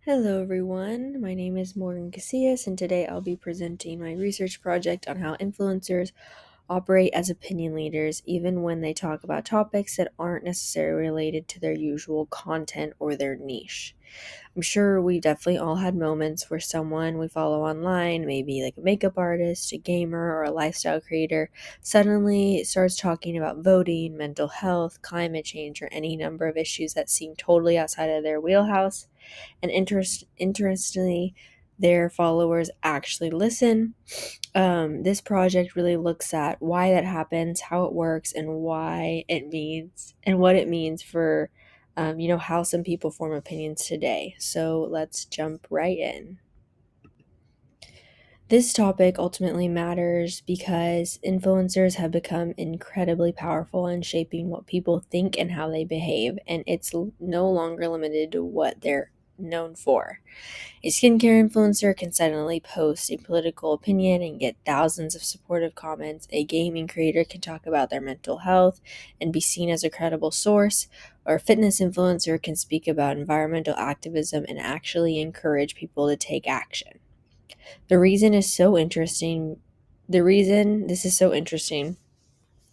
Hello, everyone. My name is Morgan Casillas, and today I'll be presenting my research project on how influencers operate as opinion leaders, even when they talk about topics that aren't necessarily related to their usual content or their niche. I'm sure we definitely all had moments where someone we follow online, maybe like a makeup artist, a gamer, or a lifestyle creator, suddenly starts talking about voting, mental health, climate change, or any number of issues that seem totally outside of their wheelhouse. And interestingly, their followers actually listen. This project really looks at why that happens, how it works, and what it means for how some people form opinions today. So let's jump right in. This topic ultimately matters because influencers have become incredibly powerful in shaping what people think and how they behave, and it's no longer limited to what they're known for. A skincare influencer can suddenly post a political opinion and get thousands of supportive comments. A gaming creator can talk about their mental health and be seen as a credible source. Or a fitness influencer can speak about environmental activism and actually encourage people to take action. The reason is so interesting. The reason this is so interesting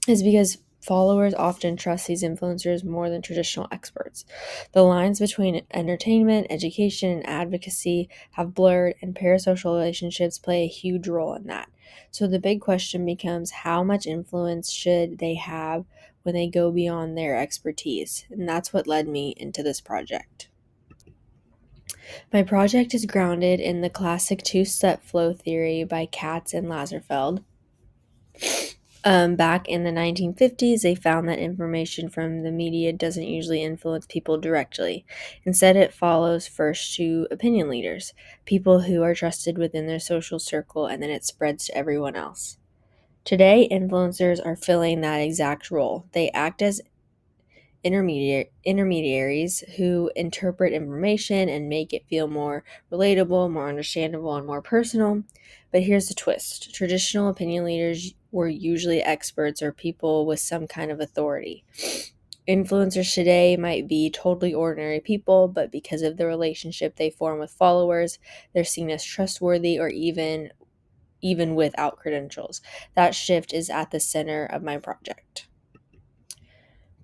is because followers often trust these influencers more than traditional experts. The lines between entertainment, education, and advocacy have blurred, and parasocial relationships play a huge role in that. So the big question becomes, how much influence should they have when they go beyond their expertise? And that's what led me into this project. My project is grounded in the classic two-step flow theory by Katz and Lazarsfeld. Back in the 1950s, they found that information from the media doesn't usually influence people directly. Instead, it follows first to opinion leaders, people who are trusted within their social circle, and then it spreads to everyone else. Today, influencers are filling that exact role. They act as intermediaries who interpret information and make it feel more relatable, more understandable, and more personal. But here's the twist: traditional opinion leaders were usually experts or people with some kind of authority. Influencers today might be totally ordinary people, but because of the relationship they form with followers, they're seen as trustworthy or even without credentials. That shift is at the center of my project.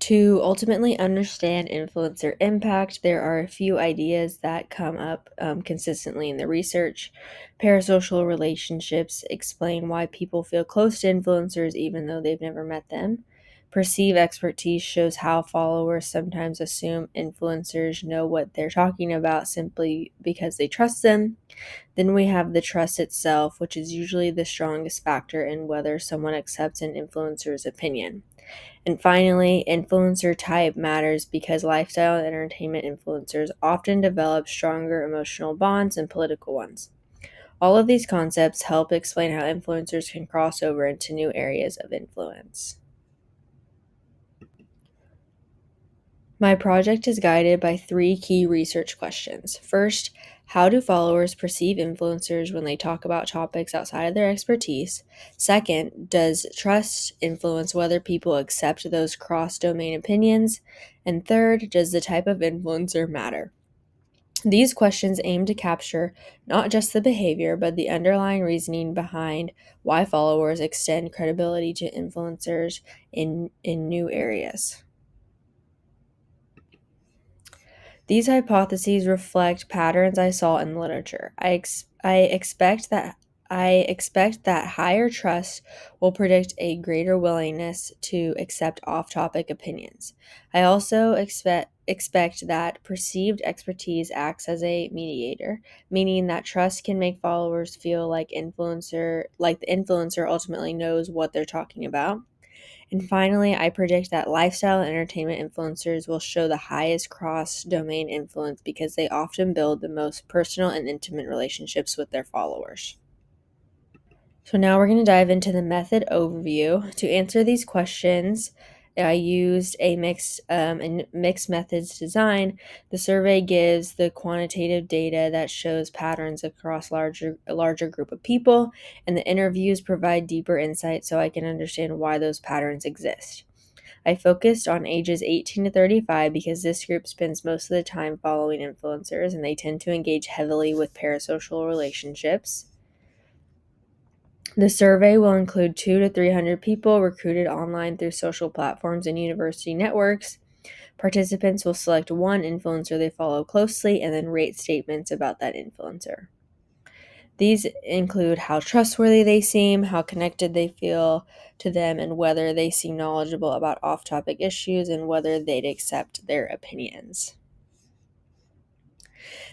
To ultimately understand influencer impact, there are a few ideas that come up consistently in the research. Parasocial relationships explain why people feel close to influencers even though they've never met them. Perceived expertise shows how followers sometimes assume influencers know what they're talking about simply because they trust them. Then we have the trust itself, which is usually the strongest factor in whether someone accepts an influencer's opinion. And finally, influencer type matters because lifestyle and entertainment influencers often develop stronger emotional bonds than political ones. All of these concepts help explain how influencers can cross over into new areas of influence. My project is guided by three key research questions. First, how do followers perceive influencers when they talk about topics outside of their expertise? Second, does trust influence whether people accept those cross domain opinions? And third, does the type of influencer matter? These questions aim to capture not just the behavior, but the underlying reasoning behind why followers extend credibility to influencers in new areas. These hypotheses reflect patterns I saw in literature. I expect that higher trust will predict a greater willingness to accept off-topic opinions. I also expect that perceived expertise acts as a mediator, meaning that trust can make followers feel like the influencer ultimately knows what they're talking about. And finally, I predict that lifestyle and entertainment influencers will show the highest cross domain influence because they often build the most personal and intimate relationships with their followers. So now we're going to dive into the method overview. To answer these questions, I used a mixed methods design. The survey gives the quantitative data that shows patterns across a larger group of people, and the interviews provide deeper insight so I can understand why those patterns exist. I focused on ages 18 to 35 because this group spends most of the time following influencers and they tend to engage heavily with parasocial relationships. The survey will include 200 to 300 people recruited online through social platforms and university networks. Participants will select one influencer they follow closely and then rate statements about that influencer. These include how trustworthy they seem, how connected they feel to them, and whether they seem knowledgeable about off-topic issues and whether they'd accept their opinions.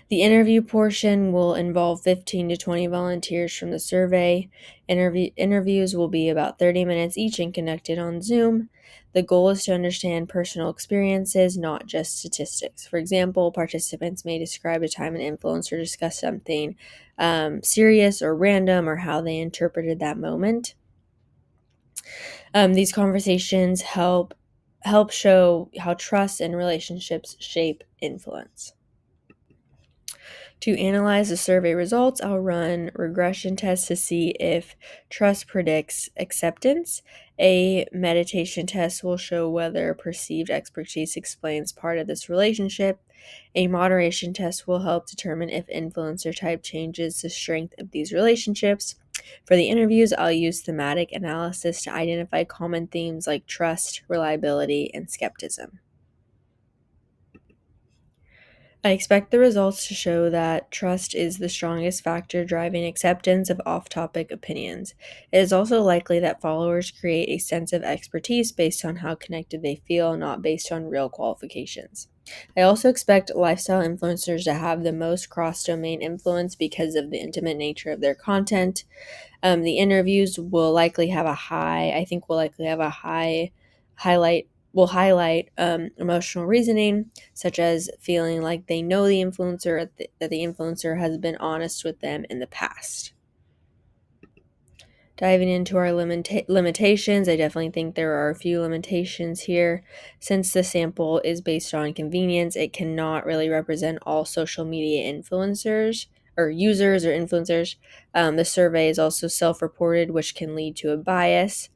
The interview portion will involve 15 to 20 volunteers from the survey. Interviews will be about 30 minutes each and conducted on Zoom. The goal is to understand personal experiences, not just statistics. For example, participants may describe a time an influencer discussed something serious or random or how they interpreted that moment. These conversations help show how trust and relationships shape influence. To analyze the survey results, I'll run regression tests to see if trust predicts acceptance. A meditation test will show whether perceived expertise explains part of this relationship. A moderation test will help determine if influencer type changes the strength of these relationships. For the interviews, I'll use thematic analysis to identify common themes like trust, reliability, and skepticism. I expect the results to show that trust is the strongest factor driving acceptance of off-topic opinions. It is also likely that followers create a sense of expertise based on how connected they feel, not based on real qualifications. I also expect lifestyle influencers to have the most cross-domain influence because of the intimate nature of their content. The interviews will likely have a high, I think will likely have a high highlight, will highlight emotional reasoning, such as feeling like they know the influencer, that the influencer has been honest with them in the past. Diving into our limitations, I definitely think there are a few limitations here. Since the sample is based on convenience, it cannot really represent all social media influencers or users or influencers. The survey is also self-reported, which can lead to a bias.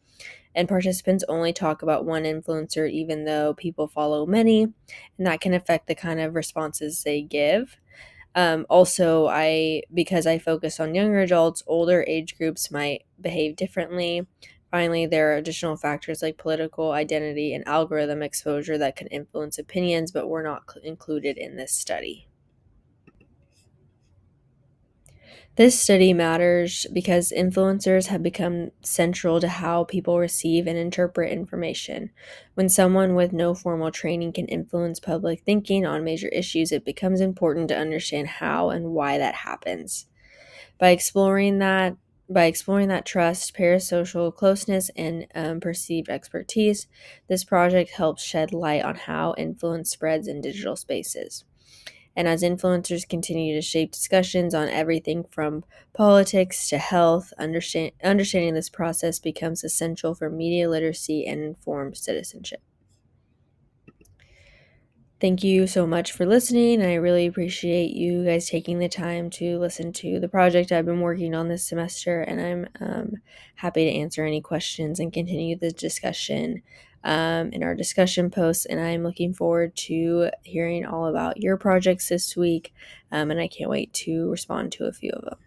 And participants only talk about one influencer, even though people follow many, and that can affect the kind of responses they give. Also, because I focus on younger adults, older age groups might behave differently. Finally, there are additional factors like political identity and algorithm exposure that can influence opinions, but were not included in this study. This study matters because influencers have become central to how people receive and interpret information. When someone with no formal training can influence public thinking on major issues, it becomes important to understand how and why that happens. By exploring that, trust, parasocial closeness, and perceived expertise, this project helps shed light on how influence spreads in digital spaces. And as influencers continue to shape discussions on everything from politics to health, understanding this process becomes essential for media literacy and informed citizenship. Thank you so much for listening. I really appreciate you guys taking the time to listen to the project I've been working on this semester, and I'm happy to answer any questions and continue the discussion in our discussion posts. And I'm looking forward to hearing all about your projects this week, and I can't wait to respond to a few of them.